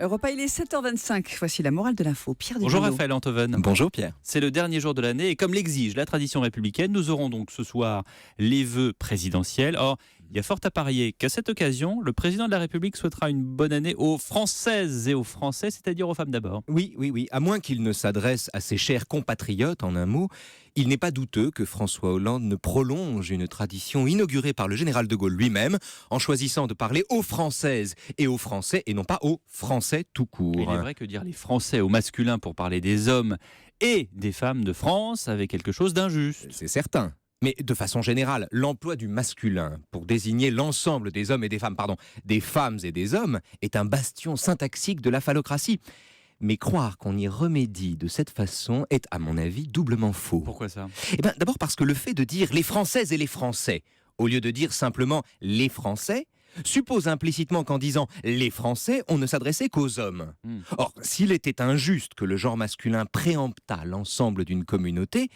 Europe 1, il est 7h25. Voici la morale de l'info. Pierre Desjardins. Bonjour Raphaël Antoven. Bonjour Pierre. C'est le dernier jour de l'année et comme l'exige la tradition républicaine, nous aurons donc ce soir les vœux présidentiels. Or, il y a fort à parier qu'à cette occasion, le président de la République souhaitera une bonne année aux Françaises et aux Français, c'est-à-dire aux femmes d'abord. Oui. À moins qu'il ne s'adresse à ses chers compatriotes en un mot, il n'est pas douteux que François Hollande ne prolonge une tradition inaugurée par le général de Gaulle lui-même en choisissant de parler aux Françaises et aux Français et non pas aux Français tout court. Il est vrai que dire les Français au masculin pour parler des hommes et des femmes de France avait quelque chose d'injuste. C'est certain. Mais de façon générale, l'emploi du masculin pour désigner l'ensemble des hommes et des femmes, des femmes et des hommes, est un bastion syntaxique de la phallocratie. Mais croire qu'on y remédie de cette façon est, à mon avis, doublement faux. Pourquoi ça ? D'abord parce que le fait de dire les Françaises et les Français, au lieu de dire simplement les Français, suppose implicitement qu'en disant les Français, on ne s'adressait qu'aux hommes. Or, s'il était injuste que le genre masculin préemptât l'ensemble d'une communauté,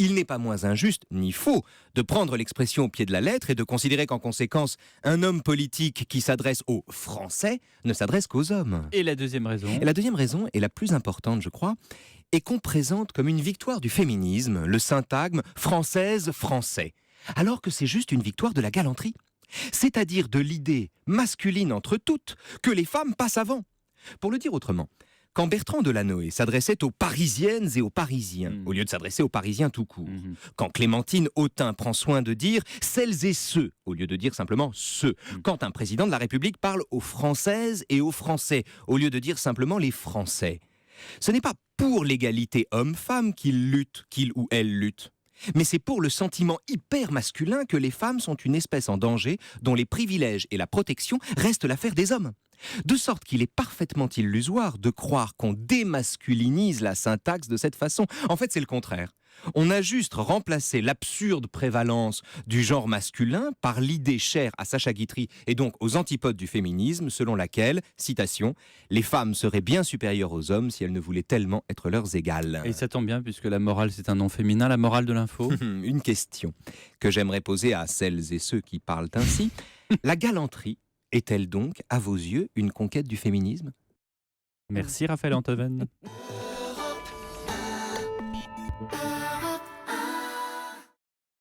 il n'est pas moins injuste, ni faux, de prendre l'expression au pied de la lettre et de considérer qu'en conséquence, un homme politique qui s'adresse aux Français ne s'adresse qu'aux hommes. Et la deuxième raison ? Et la deuxième raison, et la plus importante, je crois, est qu'on présente comme une victoire du féminisme le syntagme « française-français », alors que c'est juste une victoire de la galanterie, c'est-à-dire de l'idée masculine entre toutes que les femmes passent avant. Pour le dire autrement, quand Bertrand Delanoë s'adressait aux Parisiennes et aux Parisiens, au lieu de s'adresser aux Parisiens tout court, quand Clémentine Autain prend soin de dire celles et ceux, au lieu de dire simplement ceux, quand un président de la République parle aux Françaises et aux Français, au lieu de dire simplement les Français, ce n'est pas pour l'égalité homme-femme qu'il ou elle lutte. Mais c'est pour le sentiment hyper masculin que les femmes sont une espèce en danger dont les privilèges et la protection restent l'affaire des hommes. De sorte qu'il est parfaitement illusoire de croire qu'on démasculinise la syntaxe de cette façon. En fait, c'est le contraire. On a juste remplacé l'absurde prévalence du genre masculin par l'idée chère à Sacha Guitry et donc aux antipodes du féminisme selon laquelle, citation, « les femmes seraient bien supérieures aux hommes si elles ne voulaient tellement être leurs égales ». Et ça tombe bien puisque la morale c'est un nom féminin, la morale de l'info. Une question que j'aimerais poser à celles et ceux qui parlent ainsi. La galanterie est-elle donc, à vos yeux, une conquête du féminisme ? Merci Raphaël Antoven.